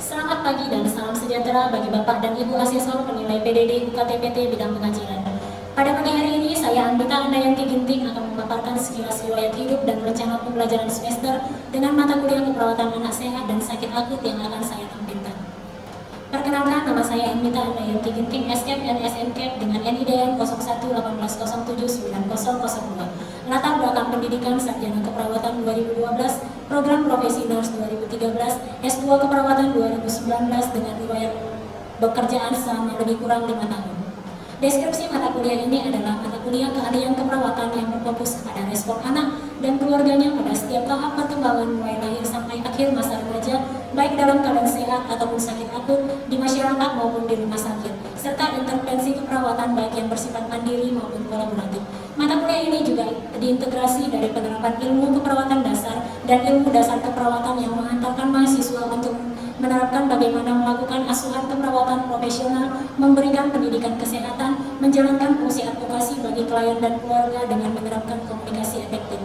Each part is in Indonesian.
Selamat pagi dan salam sejahtera bagi Bapak dan Ibu Asesor Penilai PDD UKT-PT bidang pengajian. Pada pagi hari ini, saya Anggita Andayanti Ginting akan memaparkan sekilas riwayat hidup dan rencana pembelajaran semester dengan mata kuliah keperawatan anak sehat dan sakit akut yang akan saya tampilkan. Perkenalkan, nama saya Anggita Andayanti Ginting, SCAP NSMCAP dengan NIDN 0118079002. Latar belakang pendidikan sarjana keperawatan 2012, program profesi nurse 2013, S2 keperawatan 2019 dengan riwayat pekerjaan selama lebih kurang 5 tahun. Deskripsi mata kuliah ini adalah mata kuliah keahlian keperawatan yang berfokus kepada respon anak dan keluarganya pada setiap tahap perkembangan mulai lahir sampai akhir masa remaja, baik dalam keadaan sehat ataupun sakit akut di masyarakat maupun di rumah sakit, serta intervensi keperawatan baik yang bersifat mandiri maupun kolaboratif. Mata kuliah ini juga diintegrasi dari penerapan ilmu keperawatan dasar dan ilmu dasar keperawatan yang menghantarkan mahasiswa untuk menerapkan bagaimana melakukan asuhan keperawatan profesional, memberikan pendidikan kesehatan, menjalankan fungsi advokasi bagi klien dan keluarga dengan menerapkan komunikasi efektif,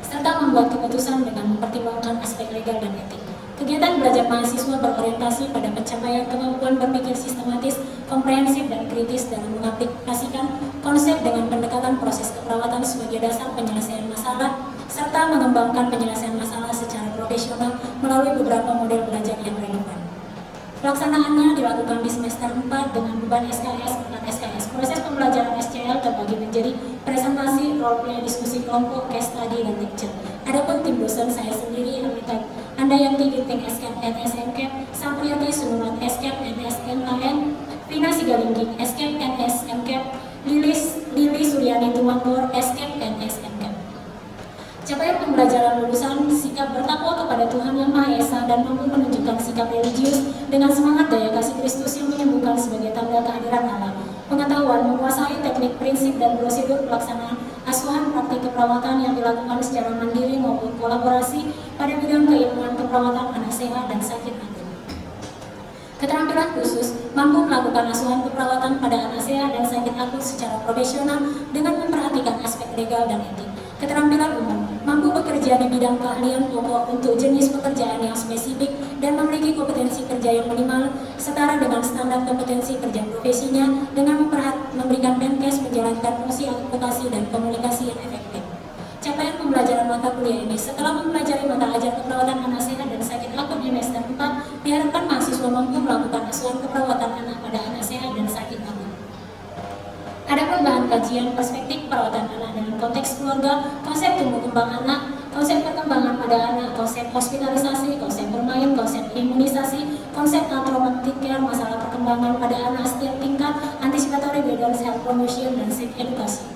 serta membuat keputusan dengan mempertimbangkan aspek legal dan etik. Kegiatan belajar mahasiswa berorientasi pada pencapaian kemampuan berpikir sistematis, komprehensif, dan kritis dalam mengaplikasikan konsep dengan pendekatan proses keperawatan sebagai dasar penyelesaian masalah, serta mengembangkan penyelesaian masalah secara profesional melalui beberapa model belajar yang relevan. Pelaksanaannya dilakukan di semester 4 dengan beban SKS dan SKS. Proses pembelajaran SCL terbagi menjadi presentasi, role play, diskusi kelompok, case study, dan lecture. Adapun tim dosen saya sendiri, Andayanti Ginting SCAP NSMCAP, Sampriyati Sunurat SCAP NSMAN, Vina Sigalingging SCAP NSMCAP, Lili Suryani Tumangkor SCAP NSMCAP. Capaian pembelajaran lulusan sikap bertakwa kepada Tuhan Yang Maha Esa dan mampu menunjukkan sikap religius dengan semangat daya kasih Kristus yang menyembuhkan sebagai tanda kehadiran Allah. Pengetahuan menguasai teknik, prinsip, dan prosedur pelaksanaan asuhan praktik keperawatan yang dilakukan secara mandiri maupun kolaborasi pada bidang keilmuan keperawatan anak sehat dan sakit akut. Keterampilan khusus mampu melakukan asuhan keperawatan pada anak sehat dan sakit akut secara profesional dengan memperhatikan aspek legal dan etik. Keterampilan umum mampu bekerja di bidang keahlian pokok untuk jenis pekerjaan yang spesifik dan memiliki kompetensi kerja yang minimal setara dengan standar kompetensi kerja profesinya dengan memberikan Menkes menjalankan fungsi advokasi dan komunikasi yang efektif. Capaian pembelajaran mata kuliah ini setelah mempelajari mata ajar keperawatan anak sehat dan sakit akut di semester 4, diharapkan mahasiswa mampu melakukan asuhan keperawatan anak pada anak sehat dan sakit akut. Ada bahan kajian perspektif perawatan anak dalam konteks keluarga, konsep tumbuh kembang anak, konsep perkembangan pada anak, konsep hospitalisasi, konsep bermain, konsep imunisasi, konsep traumatic care, masalah perkembangan pada anak setiap tingkat, anticipatory guidance, health promotion, dan sex edukasi.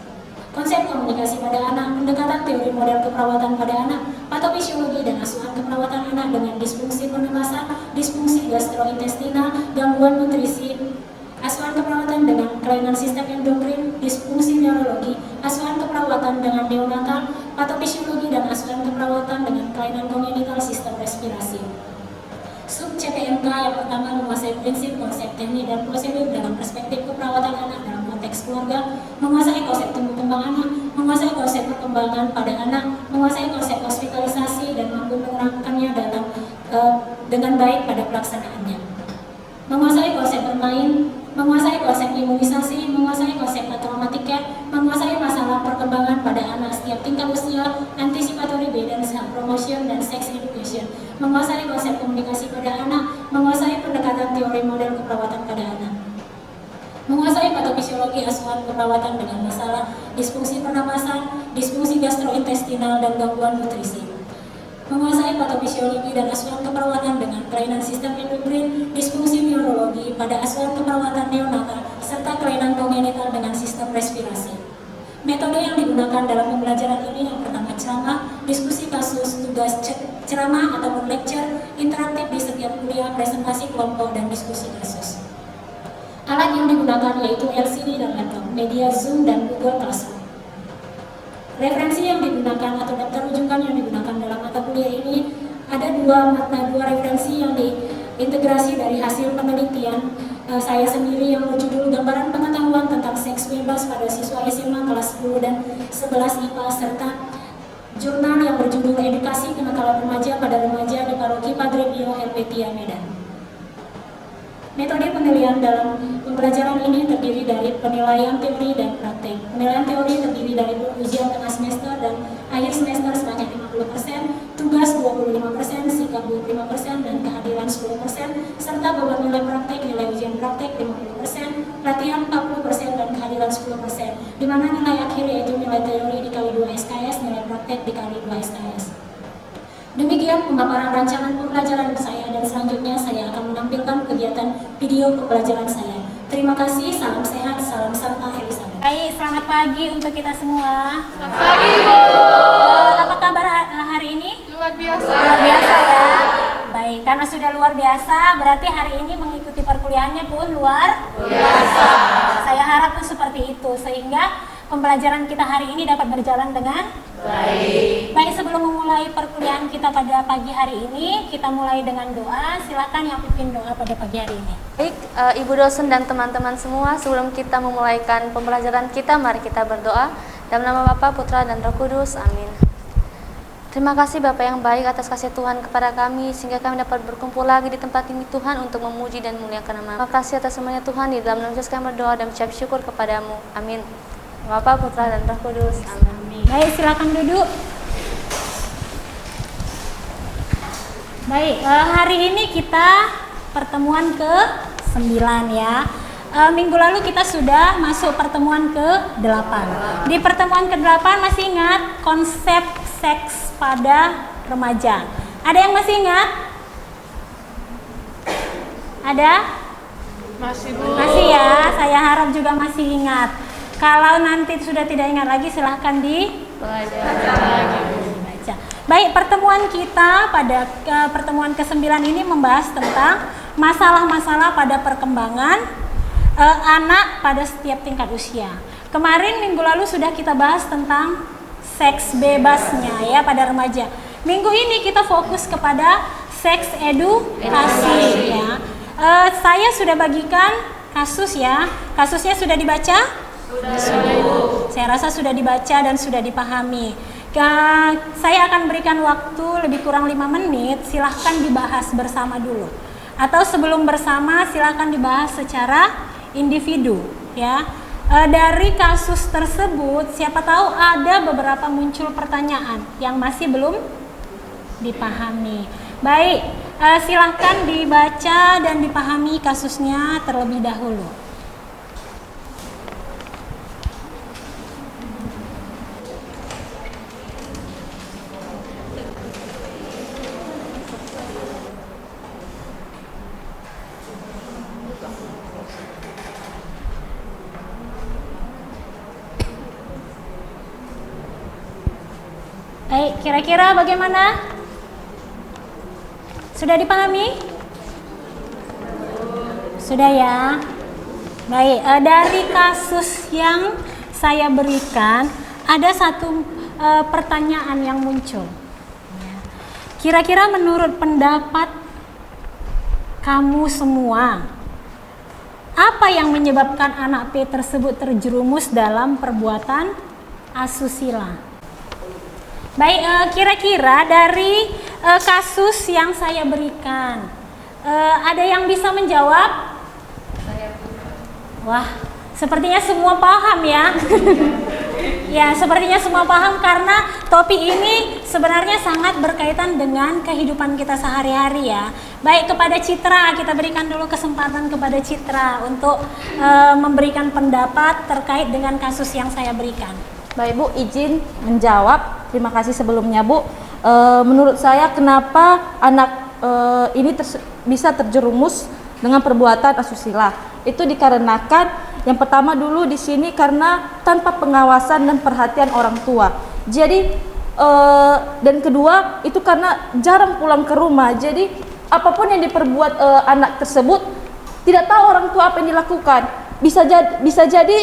Konsep komunikasi pada anak, pendekatan teori model keperawatan pada anak, patofisiologi dan asuhan keperawatan anak dengan disfungsi pernapasan, disfungsi gastrointestinal, gangguan nutrisi, asuhan keperawatan dengan kelainan sistem endokrin, disfungsi neurologi, asuhan keperawatan dengan neonatal, patofisiologi dan asuhan keperawatan dengan kelainan kongenital sistem respirasi. Sub CPMK yang pertama menguasai prinsip, konsep, teknik, dan prosedur dalam perspektif keperawatan anak dalam konteks keluarga, menguasai konsep tumbuh kembang anak, menguasai konsep perkembangan pada anak, menguasai konsep hospitalisasi dan mampu menerapkannya dengan baik pada pelaksanaannya. Menguasai konsep bermain, menguasai konsep imunisasi, menguasai konsep traumatic care, menguasai masalah perkembangan pada anak setiap tingkat usia, anticipatory guidance, health promotion, dan sex education, menguasai konsep komunikasi pada anak, menguasai pendekatan teori model keperawatan pada anak, menguasai patofisiologi asuhan keperawatan dengan masalah disfungsi pernapasan, disfungsi gastrointestinal, dan gangguan nutrisi, menguasai patofisiologi dan asuhan keperawatan dengan kelainan sistem endokrin, disfungsi neurologi pada asuhan keperawatan neonatal, serta kelainan kongenital dengan sistem respirasi. Metode yang digunakan dalam pembelajaran ini yang pertama ceramah, diskusi kasus, tugas ceramah ataupun lecture, interaktif di setiap kuliah, presentasi kelompok, dan diskusi kasus. Alat yang digunakan yaitu LCD dan laptop, media Zoom dan Google Classroom. Referensi yang digunakan atau daftar rujukan yang digunakan dalam mata kuliah ini ada dua referensi yang diintegrasi dari hasil penelitian saya sendiri yang berjudul Gambaran Pengetahuan tentang Seks Bebas pada Siswa SMA kelas 10 dan 11 IPA serta jurnal yang berjudul Edukasi Kenakalan Remaja pada Remaja di Paroki Padre Pio Helvetia Medan. Kemudian dalam pembelajaran ini terdiri dari penilaian teori dan praktek. Penilaian teori terdiri dari ujian tengah semester dan akhir semester sebanyak 50%, tugas 25%, sikap 25%, dan kehadiran 10%, serta beban nilai praktek, nilai ujian praktek 50%, latihan 40%, dan kehadiran 10%, di mana nilai akhir yaitu nilai teori dikali 2 SKS, nilai praktek dikali 2 SKS. Demikian pemaparan rancangan pembelajaran saya, dan selanjutnya saya akan menampilkan kegiatan video pembelajaran saya. Terima kasih, salam sehat, salam Santa Elizabeth. Baik, selamat pagi untuk kita semua. Selamat pagi, Bu. Apa kabar hari ini? Luar biasa. Luar biasa ya. Baik, karena sudah luar biasa, berarti hari ini mengikuti perkuliahannya pun luar biasa. Saya harap pun seperti itu, sehingga pembelajaran kita hari ini dapat berjalan dengan baik. Baik, sebelum memulai perkuliahan kita pada pagi hari ini, kita mulai dengan doa. Silakan yang pimpin doa pada pagi hari ini. Baik, Ibu dosen dan teman-teman semua, sebelum kita memulaikan pembelajaran kita, mari kita berdoa. Dalam nama Bapa, Putra, dan Roh Kudus. Amin. Terima kasih Bapak yang baik atas kasih Tuhan kepada kami, sehingga kami dapat berkumpul lagi di tempat ini Tuhan untuk memuji dan memuliakan nama. Terima kasih atas semuanya Tuhan, di dalam nama Yesus kami berdoa dan mengucap syukur kepadamu. Amin. Bapa, Putra, dan Roh Kudus. Amin. Baik, silakan duduk. Baik, hari ini kita pertemuan ke-9 ya. Minggu lalu kita sudah masuk pertemuan ke-8. Di pertemuan ke-8 masih ingat konsep seks pada remaja. Ada yang masih ingat? Ada? Masih, Bu. Masih ya, saya harap juga masih ingat. Kalau nanti sudah tidak ingat lagi, silahkan Belajar lagi, Bu. dibaca. Baik, pertemuan kita pada pertemuan ke-9 ini membahas tentang masalah-masalah pada perkembangan anak pada setiap tingkat usia. Kemarin minggu lalu sudah kita bahas tentang seks bebasnya ya pada remaja. Minggu ini kita fokus kepada seks edukasi ya. Saya sudah bagikan kasus ya. Kasusnya sudah dibaca? Sudah. Saya rasa sudah dibaca dan sudah dipahami. Saya akan berikan waktu lebih kurang 5 menit. Silahkan dibahas bersama dulu. Atau sebelum bersama silahkan dibahas secara individu ya. Dari kasus tersebut siapa tahu ada beberapa muncul pertanyaan yang masih belum dipahami. Baik, silahkan dibaca dan dipahami kasusnya terlebih dahulu. Baik, kira-kira bagaimana? Sudah dipahami? Sudah ya? Baik, dari kasus yang saya berikan, ada satu pertanyaan yang muncul. Kira-kira menurut pendapat kamu semua, apa yang menyebabkan anak P tersebut terjerumus dalam perbuatan asusila? Baik, kira-kira dari kasus yang saya berikan, ada yang bisa menjawab? Wah, sepertinya semua paham ya. Ya, sepertinya semua paham karena topik ini sebenarnya sangat berkaitan dengan kehidupan kita sehari-hari ya. Baik, kepada Citra, kita berikan dulu kesempatan kepada Citra untuk memberikan pendapat terkait dengan kasus yang saya berikan. Baik Bu, izin menjawab. Terima kasih sebelumnya Bu. Menurut saya kenapa anak ini bisa terjerumus dengan perbuatan asusila? Itu dikarenakan yang pertama dulu di sini karena tanpa pengawasan dan perhatian orang tua. Jadi dan kedua itu karena jarang pulang ke rumah. Jadi apapun yang diperbuat anak tersebut tidak tahu orang tua apa yang dilakukan. Bisa jadi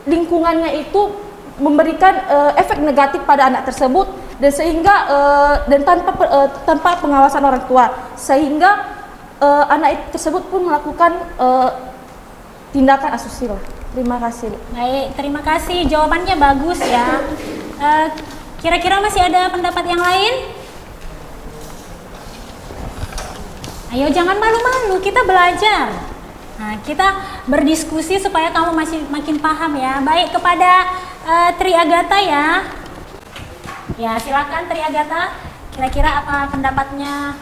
lingkungannya itu memberikan efek negatif pada anak tersebut dan sehingga dan tanpa pengawasan orang tua sehingga anak tersebut pun melakukan tindakan asusila. Terima kasih. Baik, terima kasih, jawabannya bagus ya. Kira-kira masih ada pendapat yang lain? Ayo jangan malu-malu, kita belajar. Nah, kita berdiskusi supaya kamu masih makin paham ya. Baik, kepada Tri Agatha ya. Ya, silakan Tri Agatha. Kira-kira apa pendapatnya?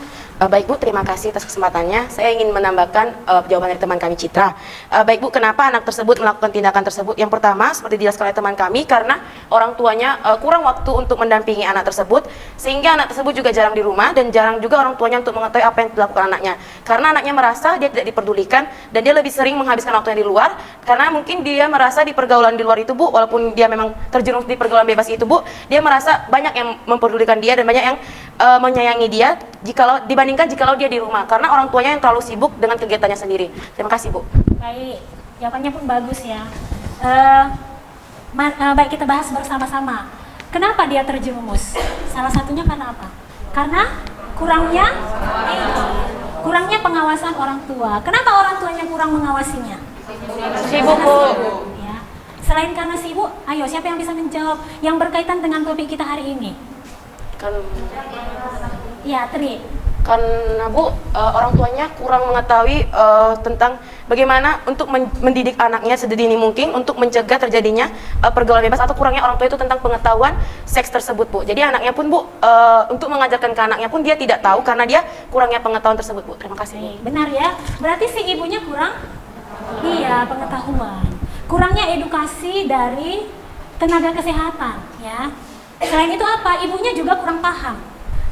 Baik Bu, terima kasih atas kesempatannya. Saya ingin menambahkan jawaban dari teman kami Citra. Baik Bu, kenapa anak tersebut melakukan tindakan tersebut? Yang pertama, seperti dijelaskan oleh teman kami, karena orang tuanya kurang waktu untuk mendampingi anak tersebut, sehingga anak tersebut juga jarang di rumah dan jarang juga orang tuanya untuk mengetahui apa yang dilakukan anaknya. Karena anaknya merasa dia tidak diperdulikan dan dia lebih sering menghabiskan waktunya di luar, karena mungkin dia merasa di pergaulan di luar itu Bu, walaupun dia memang terjerumus di pergaulan bebas itu Bu, dia merasa banyak yang memperdulikan dia dan banyak yang menyayangi dia dibandingkan jikalau dia di rumah, karena orang tuanya yang terlalu sibuk dengan kegiatannya sendiri. Terima kasih Bu. Baik, jawabannya pun bagus ya. Baik, kita bahas bersama-sama. Kenapa dia terjerumus? Salah satunya karena apa? Karena kurangnya pengawasan orang tua. Kenapa orang tuanya kurang mengawasinya? Sibuk Bu. Ya. Selain karena sibuk, ayo siapa yang bisa menjawab yang berkaitan dengan topik kita hari ini? Ya, Tri. Karena Bu, orang tuanya kurang mengetahui tentang bagaimana untuk mendidik anaknya sedini mungkin untuk mencegah terjadinya pergaulan bebas, atau kurangnya orang tua itu tentang pengetahuan seks tersebut Bu. Jadi anaknya pun Bu, untuk mengajarkan ke anaknya pun dia tidak tahu karena dia kurangnya pengetahuan tersebut Bu. Terima kasih Bu. Benar ya, berarti si ibunya kurang pengetahuan, kurangnya edukasi dari tenaga kesehatan ya. Selain itu apa, ibunya juga kurang paham.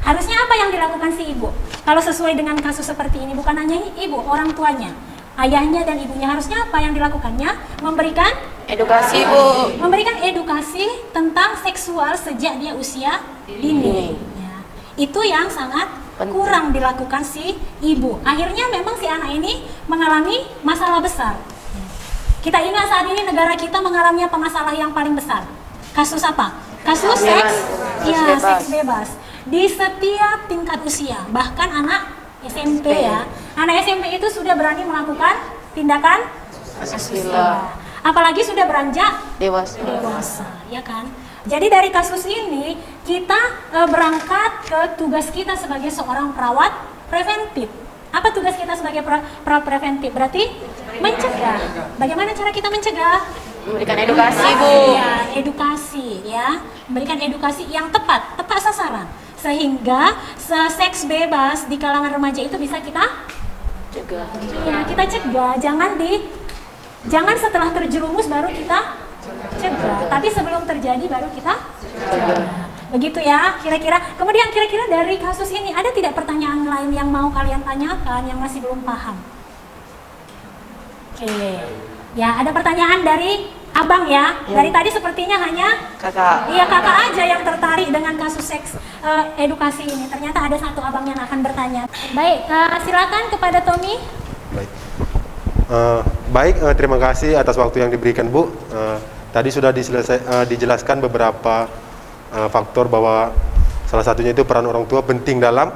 Harusnya apa yang dilakukan si ibu? Kalau sesuai dengan kasus seperti ini, bukan hanya ibu, orang tuanya, ayahnya dan ibunya, harusnya apa yang dilakukannya? Memberikan Edukasi Bu. memberikan edukasi tentang seksual sejak dia usia dini. Ya. Itu yang sangat kurang dilakukan si ibu. Akhirnya memang si anak ini mengalami masalah besar. Kita ingat saat ini negara kita mengalami apa masalah yang paling besar? Kasus apa? Kasus seks bebas di setiap tingkat usia, bahkan anak SMP ya. Anak SMP itu sudah berani melakukan tindakan asusila. Apalagi sudah beranjak dewasa, ya kan? Jadi dari kasus ini kita berangkat ke tugas kita sebagai seorang perawat preventif. Apa tugas kita sebagai perawat preventif? Berarti mencegah. Bagaimana cara kita mencegah? Memberikan edukasi Bu. Ya, edukasi ya. Memberikan edukasi yang tepat sasaran. Sehingga seks bebas di kalangan remaja itu bisa kita Cegah. ya, kita cegah. Jangan setelah terjerumus baru kita cegah, tapi sebelum terjadi baru kita cegah. Begitu ya, kira-kira. Kemudian kira-kira dari kasus ini ada tidak pertanyaan lain yang mau kalian tanyakan yang masih belum paham? Oke. Ya, ada pertanyaan dari Abang ya. Dari tadi sepertinya hanya Kakak. Iya, kakak aja yang tertarik dengan kasus seks edukasi ini. Ternyata ada satu abang yang akan bertanya. Baik, silakan kepada Tommy. Baik, terima kasih atas waktu yang diberikan Bu. Tadi sudah dijelaskan beberapa faktor bahwa salah satunya itu peran orang tua penting dalam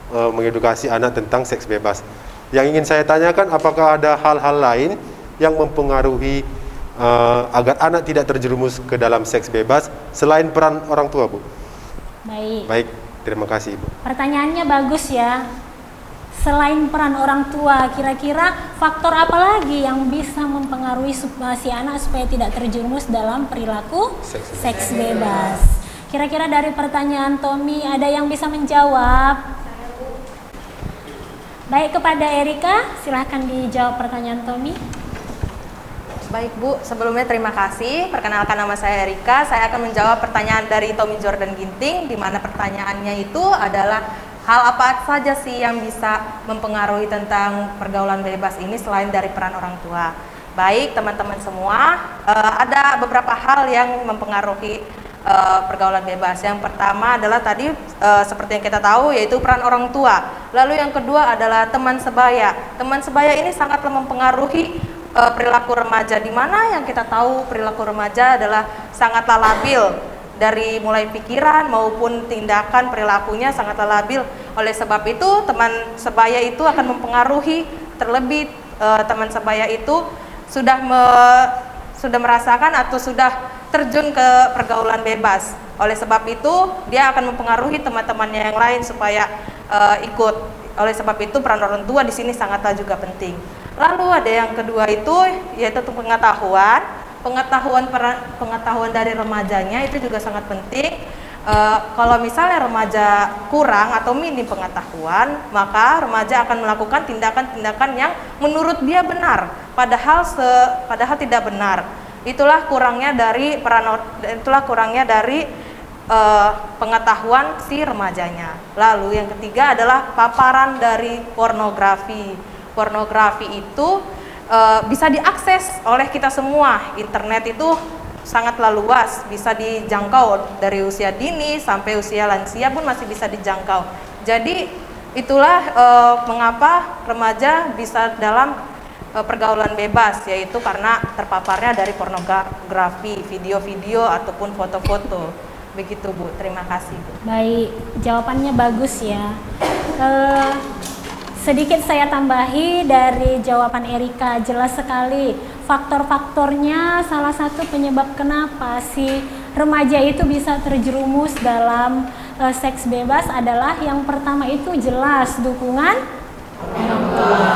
mengedukasi anak tentang seks bebas. Yang ingin saya tanyakan, apakah ada hal-hal lain yang mempengaruhi agar anak tidak terjerumus ke dalam seks bebas selain peran orang tua, Bu? Baik, terima kasih, Bu. Pertanyaannya bagus ya. Selain peran orang tua, kira-kira faktor apa lagi yang bisa mempengaruhi si anak supaya tidak terjerumus dalam perilaku seks bebas? Kira-kira dari pertanyaan Tommy ada yang bisa menjawab? Baik, kepada Erika, silahkan dijawab pertanyaan Tommy. Baik Bu, sebelumnya terima kasih. Perkenalkan, nama saya Erika. Saya akan menjawab pertanyaan dari Tommy Jordan Ginting, di mana pertanyaannya itu adalah hal apa saja sih yang bisa mempengaruhi tentang pergaulan bebas ini selain dari peran orang tua. Baik teman-teman semua, ada beberapa hal yang mempengaruhi pergaulan bebas. Yang pertama adalah tadi seperti yang kita tahu, yaitu peran orang tua. Lalu yang kedua adalah teman sebaya. Teman sebaya ini sangatlah mempengaruhi perilaku remaja, di mana yang kita tahu perilaku remaja adalah sangatlah labil, dari mulai pikiran maupun tindakan perilakunya sangatlah labil. Oleh sebab itu teman sebaya itu akan mempengaruhi, terlebih teman sebaya itu sudah merasakan atau sudah terjun ke pergaulan bebas. Oleh sebab itu dia akan mempengaruhi teman-temannya yang lain supaya ikut oleh sebab itu peran orang tua di sini sangatlah juga penting. Lalu ada yang kedua itu yaitu pengetahuan dari remajanya itu juga sangat penting. Kalau misalnya remaja kurang atau minim pengetahuan, maka remaja akan melakukan tindakan-tindakan yang menurut dia benar, padahal tidak benar. Itulah kurangnya dari pengetahuan si remajanya. Lalu yang ketiga adalah paparan dari pornografi. Pornografi itu bisa diakses oleh kita semua. Internet itu sangatlah luas, bisa dijangkau dari usia dini sampai usia lansia pun masih bisa dijangkau. Jadi itulah mengapa remaja bisa dalam pergaulan bebas, yaitu karena terpaparnya dari pornografi, video-video ataupun foto-foto. Begitu Bu, terima kasih Bu. Baik, jawabannya bagus ya. Sedikit saya tambahi dari jawaban Erika, jelas sekali faktor-faktornya. Salah satu penyebab kenapa si remaja itu bisa terjerumus dalam seks bebas adalah yang pertama itu jelas dukungan orang tua.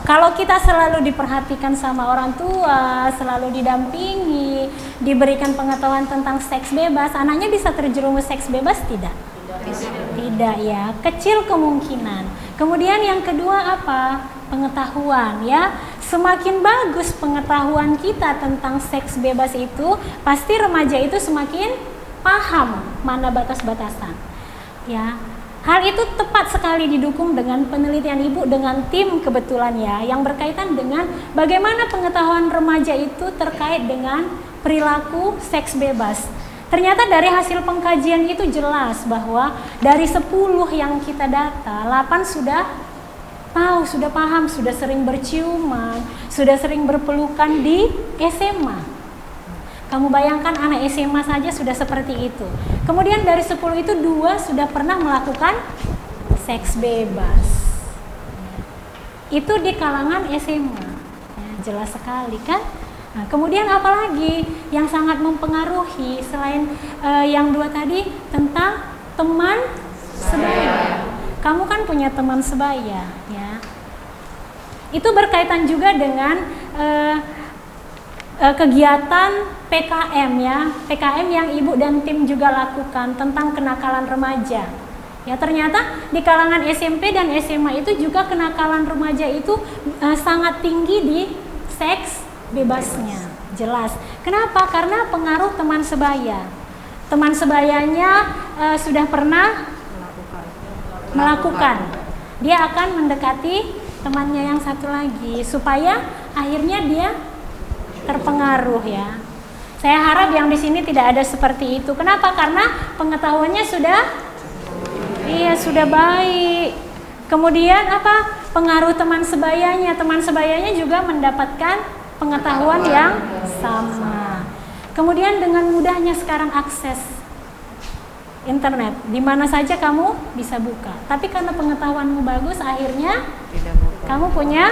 Kalau kita selalu diperhatikan sama orang tua, selalu didampingi, diberikan pengetahuan tentang seks bebas, anaknya bisa terjerumus seks bebas tidak? Tidak ya, kecil kemungkinan. Kemudian yang kedua apa? Pengetahuan ya. Semakin bagus pengetahuan kita tentang seks bebas itu, pasti remaja itu semakin paham mana batas-batasan. Ya. Hal itu tepat sekali didukung dengan penelitian Ibu dengan tim kebetulan ya, yang berkaitan dengan bagaimana pengetahuan remaja itu terkait dengan perilaku seks bebas. Ternyata dari hasil pengkajian itu jelas bahwa dari 10 yang kita data, 8 sudah tahu, sudah paham, sudah sering berciuman, sudah sering berpelukan di SMA. Kamu bayangkan anak SMA saja sudah seperti itu. Kemudian dari 10 itu 2 sudah pernah melakukan seks bebas. Itu di kalangan SMA. Ya, jelas sekali kan? Nah, kemudian apalagi yang sangat mempengaruhi selain yang 2 tadi tentang teman sebaya. Kamu kan punya teman sebaya, ya. Itu berkaitan juga dengan kegiatan PKM ya, PKM yang Ibu dan tim juga lakukan tentang kenakalan remaja. Ya, ternyata di kalangan SMP dan SMA itu juga kenakalan remaja itu sangat tinggi di seks bebasnya, jelas. Kenapa? Karena pengaruh teman sebaya. Teman sebayanya sudah pernah melakukan. Dia akan mendekati temannya yang satu lagi supaya akhirnya dia terpengaruh ya. Saya harap yang di sini tidak ada seperti itu. Kenapa? Karena pengetahuannya sudah baik. Kemudian apa? Pengaruh teman sebayanya. Teman sebayanya juga mendapatkan pengetahuan yang sama. Kemudian dengan mudahnya sekarang akses internet, di mana saja kamu bisa buka. Tapi karena pengetahuanmu bagus, akhirnya kamu punya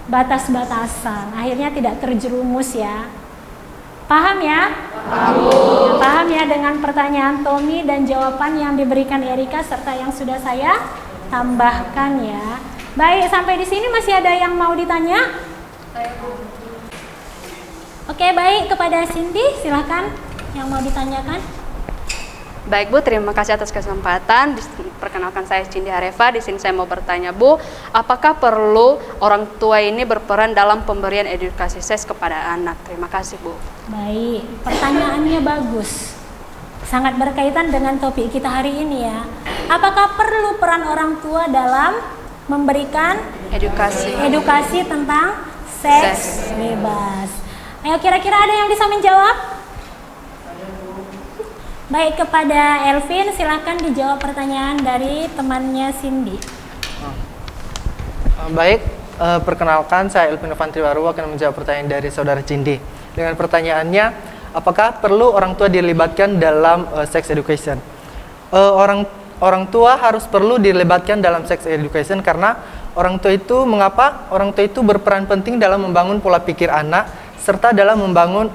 batas-batasan. Akhirnya tidak terjerumus ya. Paham ya? Paham ya dengan pertanyaan Tommy dan jawaban yang diberikan Erika serta yang sudah saya tambahkan ya. Baik, sampai di sini masih ada yang mau ditanya? Oke, baik, kepada Cindy silahkan yang mau ditanyakan. Baik Bu, terima kasih atas kesempatan. Perkenalkan saya Cindy Areva. Di sini saya mau bertanya Bu, apakah perlu orang tua ini berperan dalam pemberian edukasi seks kepada anak? Terima kasih Bu. Baik, pertanyaannya bagus. Sangat berkaitan dengan topik kita hari ini ya. Apakah perlu peran orang tua dalam memberikan edukasi tentang seks bebas? Ayo, kira-kira ada yang bisa menjawab? Baik, kepada Elvin silakan dijawab pertanyaan dari temannya Cindy. Baik, perkenalkan saya Elvin Novantriwaru akan menjawab pertanyaan dari saudara Cindy. Dengan pertanyaannya, apakah perlu orang tua dilibatkan dalam sex education? Orang tua harus perlu dilibatkan dalam sex education karena mengapa orang tua itu berperan penting dalam membangun pola pikir anak serta dalam membangun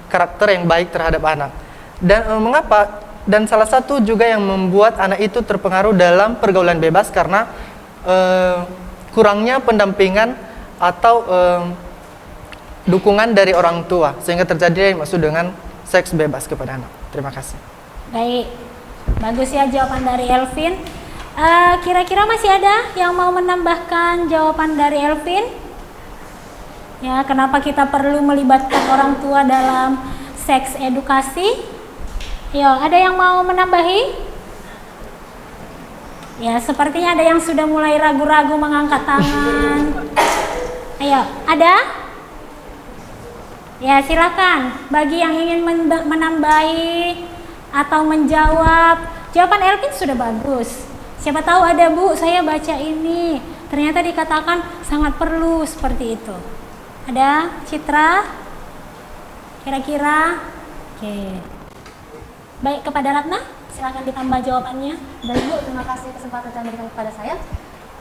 karakter yang baik terhadap anak. Dan salah satu juga yang membuat anak itu terpengaruh dalam pergaulan bebas karena kurangnya pendampingan atau dukungan dari orang tua sehingga terjadi yang maksud dengan seks bebas kepada anak. Terima kasih. Baik, bagus ya jawaban dari Elvin. Kira-kira masih ada yang mau menambahkan jawaban dari Elvin? Ya, kenapa kita perlu melibatkan orang tua dalam seks edukasi? Yo, ada yang mau menambahi? Ya, sepertinya ada yang sudah mulai ragu-ragu mengangkat tangan. Ayo, ada? Ya, silakan. Bagi yang ingin menambahi atau menjawab, jawaban Elvin sudah bagus. Siapa tahu ada, Bu, saya baca ini. Ternyata dikatakan sangat perlu seperti itu. Ada, Citra? Kira-kira? Oke. Baik, kepada Ratna, silakan ditambah jawabannya. Baik Bu, terima kasih kesempatan yang diberikan kepada saya.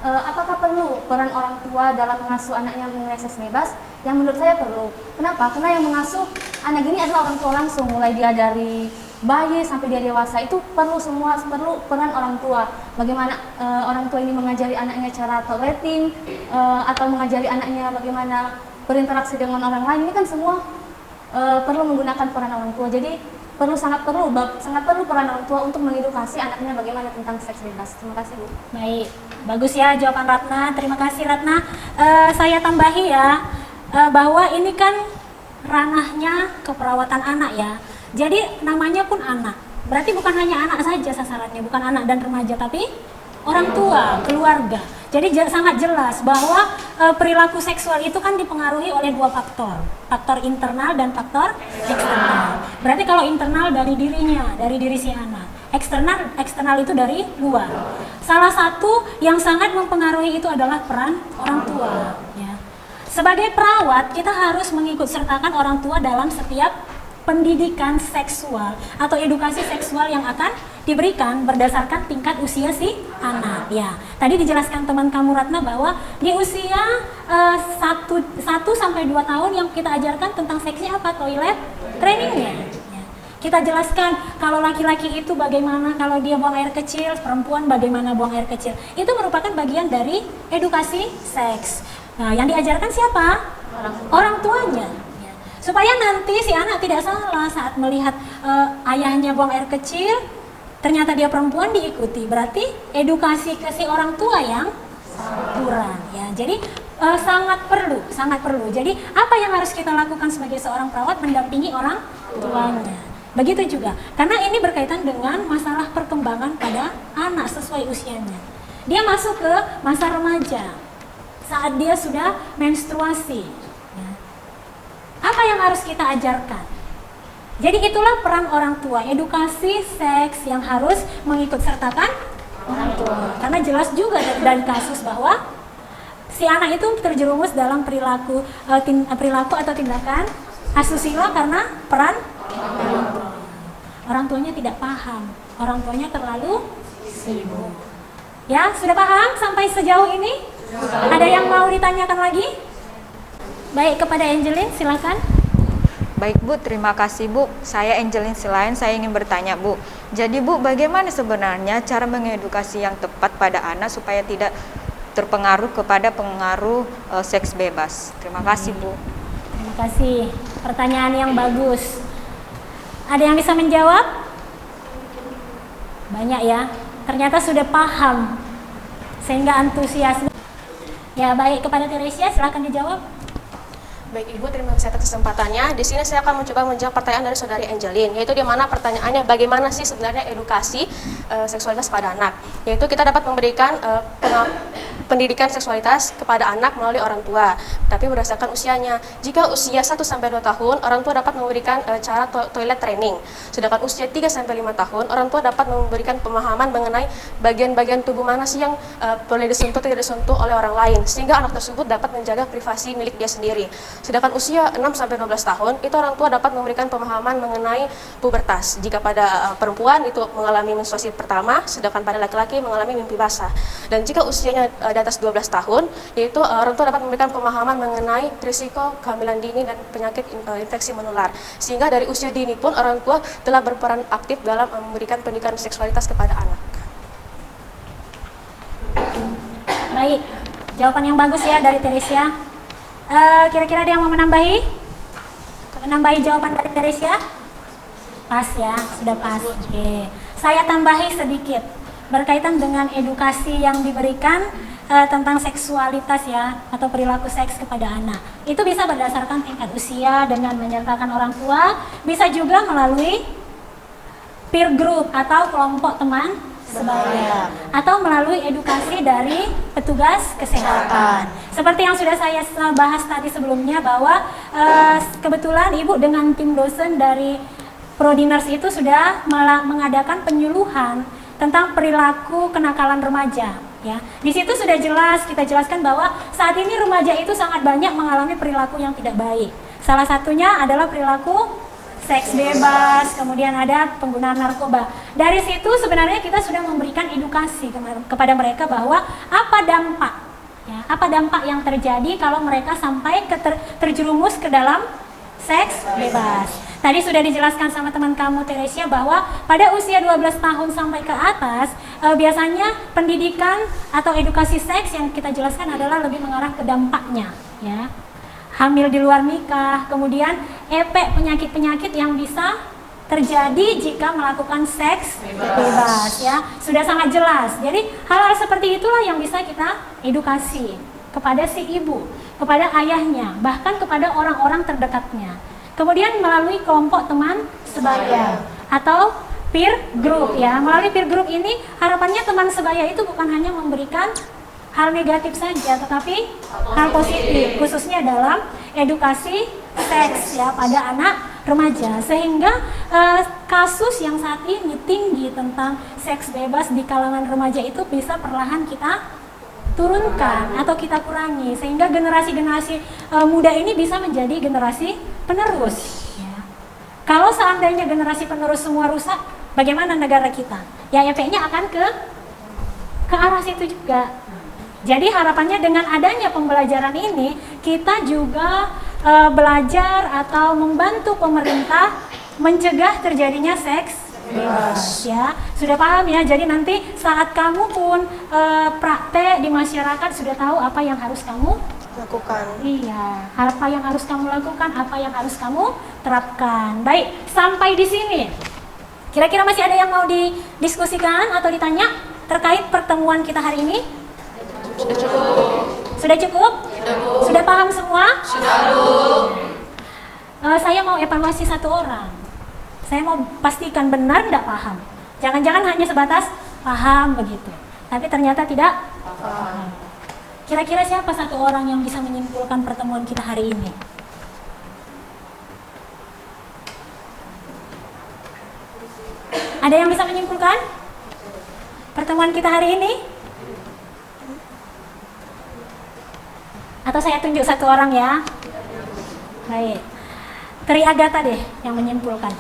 Apakah perlu peran orang tua dalam mengasuh anaknya mengenai seks bebas? Yang menurut saya perlu. Kenapa? Karena yang mengasuh anak ini adalah orang tua langsung, mulai dia dari bayi sampai dia dewasa, itu perlu peran orang tua. Bagaimana orang tua ini mengajari anaknya cara tolerating, atau mengajari anaknya bagaimana berinteraksi dengan orang lain, ini kan semua perlu menggunakan peran orang tua. Jadi sangat perlu peran orang tua untuk mengedukasi anaknya bagaimana tentang seks bebas. Terima kasih Bu. Baik, bagus ya jawaban Ratna. Terima kasih Ratna. Saya tambahi ya, bahwa ini kan ranahnya keperawatan anak ya. Jadi namanya pun anak. Berarti bukan hanya anak saja sasarannya, bukan anak dan remaja, tapi orang tua, keluarga. Jadi sangat jelas bahwa perilaku seksual itu kan dipengaruhi oleh dua faktor. Faktor internal dan faktor eksternal. Berarti kalau internal dari dirinya, dari diri si anak. Eksternal itu dari luar. Salah satu yang sangat mempengaruhi itu adalah peran orang tua. Ya. Sebagai perawat, kita harus mengikut sertakan orang tua dalam setiap pendidikan seksual atau edukasi seksual yang akan diberikan berdasarkan tingkat usia si anak. Ya, tadi dijelaskan teman kamu Ratna bahwa di usia 1 sampai 2 tahun yang kita ajarkan tentang seksnya apa? Toilet trainingnya. Ya. Kita jelaskan kalau laki-laki itu bagaimana kalau dia buang air kecil, perempuan bagaimana buang air kecil. Itu merupakan bagian dari edukasi seks. Nah, yang diajarkan siapa? Orang tuanya. Supaya nanti si anak tidak salah saat melihat ayahnya buang air kecil, ternyata dia perempuan diikuti. Berarti edukasi ke si orang tua yang kurang ya. Jadi sangat perlu. Jadi apa yang harus kita lakukan sebagai seorang perawat? Mendampingi orang tuanya. Begitu juga, karena ini berkaitan dengan masalah perkembangan pada anak sesuai usianya. Dia masuk ke masa remaja, saat dia sudah menstruasi. Apa yang harus kita ajarkan? Jadi itulah peran orang tua, edukasi seks yang harus mengikut sertakan orang tua. Karena jelas juga dari kasus bahwa si anak itu terjerumus dalam perilaku atau tindakan asusila karena peran orang tua. Orang tuanya tidak paham, orang tuanya terlalu sibuk. Ya, sudah paham sampai sejauh ini? Ada yang mau ditanyakan lagi? Baik, kepada Angelin, silakan. Baik Bu, terima kasih Bu. Saya Angelin Silain, saya ingin bertanya Bu. Jadi Bu, bagaimana sebenarnya cara mengedukasi yang tepat pada anak supaya tidak terpengaruh kepada pengaruh seks bebas? Terima kasih Bu. Terima kasih, pertanyaan yang bagus. Ada yang bisa menjawab? Banyak ya, ternyata sudah paham sehingga antusias. Ya baik, kepada Teresia silakan dijawab. Baik Ibu, terima kasih atas kesempatannya. Di sini saya akan mencoba menjawab pertanyaan dari saudari Angelin, yaitu di mana pertanyaannya bagaimana sih sebenarnya edukasi seksualitas pada anak. Yaitu kita dapat memberikan pendidikan seksualitas kepada anak melalui orang tua, tapi berdasarkan usianya. Jika usia 1 sampai 2 tahun, orang tua dapat memberikan cara toilet training. Sedangkan usia 3 sampai 5 tahun, orang tua dapat memberikan pemahaman mengenai bagian-bagian tubuh mana sih yang boleh disentuh tidak disentuh oleh orang lain, sehingga anak tersebut dapat menjaga privasi milik dia sendiri. Sedangkan usia 6 sampai 12 tahun, itu orang tua dapat memberikan pemahaman mengenai pubertas. Jika pada perempuan itu mengalami menstruasi pertama, sedangkan pada laki-laki mengalami mimpi basah. Dan jika usianya di atas 12 tahun, yaitu orang tua dapat memberikan pemahaman mengenai risiko kehamilan dini dan penyakit infeksi menular. Sehingga dari usia dini pun orang tua telah berperan aktif dalam memberikan pendidikan seksualitas kepada anak. Baik, jawaban yang bagus ya dari Teresia. Kira-kira ada yang mau menambahi? Menambahi jawaban dari Teresia? Pas ya, sudah pas. Oke. Saya tambahi sedikit berkaitan dengan edukasi yang diberikan tentang seksualitas ya, atau perilaku seks kepada anak. Itu bisa berdasarkan tingkat usia dengan menyertakan orang tua, bisa juga melalui peer group atau kelompok teman sebaya, atau melalui edukasi dari petugas kesehatan. Seperti yang sudah saya bahas tadi sebelumnya bahwa kebetulan Ibu dengan tim dosen dari Prodiners itu sudah mengadakan penyuluhan tentang perilaku kenakalan remaja. Ya, di situ sudah jelas kita jelaskan bahwa saat ini remaja itu sangat banyak mengalami perilaku yang tidak baik. Salah satunya adalah perilaku seks bebas, kemudian ada penggunaan narkoba. Dari situ sebenarnya kita sudah memberikan edukasi kepada mereka bahwa apa dampak yang terjadi kalau mereka sampai terjerumus ke dalam seks bebas. Tadi sudah dijelaskan sama teman kamu Teresia bahwa pada usia 12 tahun sampai ke atas biasanya pendidikan atau edukasi seks yang kita jelaskan adalah lebih mengarah ke dampaknya ya. Hamil di luar nikah, kemudian efek penyakit-penyakit yang bisa terjadi jika melakukan seks bebas ya. Sudah sangat jelas. Jadi hal-hal seperti itulah yang bisa kita edukasi kepada si ibu, kepada ayahnya, bahkan kepada orang-orang terdekatnya. Kemudian melalui kelompok teman sebaya atau peer group ya. Melalui peer group ini harapannya teman sebaya itu bukan hanya memberikan hal negatif saja, tetapi hal positif, khususnya dalam edukasi seks ya pada anak remaja. Sehingga kasus yang saat ini tinggi tentang seks bebas di kalangan remaja itu bisa perlahan kita turunkan atau kita kurangi, sehingga generasi-generasi muda ini bisa menjadi generasi penerus ya. Kalau seandainya generasi penerus semua rusak, bagaimana negara kita? Ya efeknya akan ke arah situ juga. Jadi harapannya dengan adanya pembelajaran ini, kita juga belajar atau membantu pemerintah mencegah terjadinya seks bebas ya. Sudah paham ya? Jadi nanti saat kamu pun praktek di masyarakat sudah tahu apa yang harus kamu lakukan. Iya, apa yang harus kamu lakukan, apa yang harus kamu terapkan. Baik, sampai di sini. Kira-kira masih ada yang mau didiskusikan atau ditanya terkait pertemuan kita hari ini? Sudah cukup. Sudah cukup? Sudah paham semua? Sudah, Bu. Saya mau evaluasi satu orang. Saya mau pastikan benar tidak paham. Jangan-jangan hanya sebatas paham begitu, tapi ternyata tidak paham. Kira-kira siapa satu orang yang bisa menyimpulkan pertemuan kita hari ini? Ada yang bisa menyimpulkan pertemuan kita hari ini? Atau saya tunjuk satu orang ya? Baik, Tri Agatha deh yang menyimpulkan.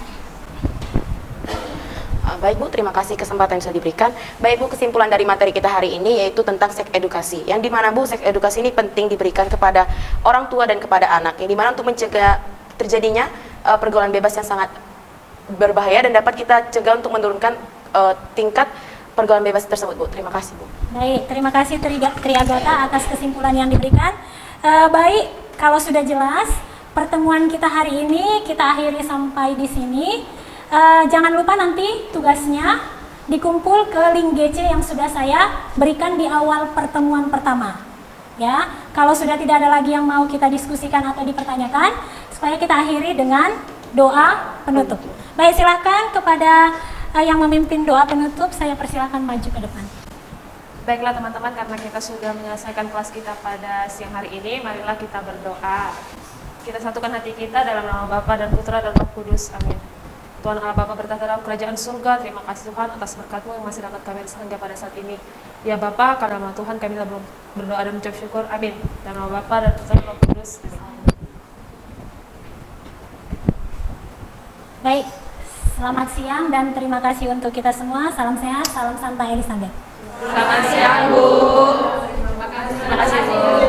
Baik Bu, terima kasih kesempatan yang sudah diberikan. Baik Bu, kesimpulan dari materi kita hari ini yaitu tentang seks edukasi. Yang dimana Bu, seks edukasi ini penting diberikan kepada orang tua dan kepada anak. Yang dimana untuk mencegah terjadinya pergaulan bebas yang sangat berbahaya dan dapat kita cegah untuk menurunkan tingkat pergaulan bebas tersebut Bu. Terima kasih Bu. Baik, terima kasih Tri Agatha atas kesimpulan yang diberikan. Baik, kalau sudah jelas pertemuan kita hari ini kita akhiri sampai di sini. Jangan lupa nanti tugasnya dikumpul ke link GC yang sudah saya berikan di awal pertemuan pertama. Ya, kalau sudah tidak ada lagi yang mau kita diskusikan atau dipertanyakan, supaya kita akhiri dengan doa penutup. Baik, silakan kepada yang memimpin doa penutup, saya persilakan maju ke depan. Baiklah teman-teman, karena kita sudah menyelesaikan kelas kita pada siang hari ini, marilah kita berdoa. Kita satukan hati kita dalam nama Bapa dan Putra dan Roh Kudus. Amin. Tuhan Allah Bapa bertahta dalam kerajaan surga, terima kasih Tuhan atas berkat-Mu yang masih dapat kami rasakan pada saat ini. Ya Bapa, karena nama Tuhan kami telah berdoa dan mengucap syukur. Amin. Dalam nama Bapa dan Putra dan Roh Kudus. Amin. Baik, selamat siang dan terima kasih untuk kita semua. Salam sehat, salam santai Elizabeth. Selamat siang Bu. Terima kasih Bu.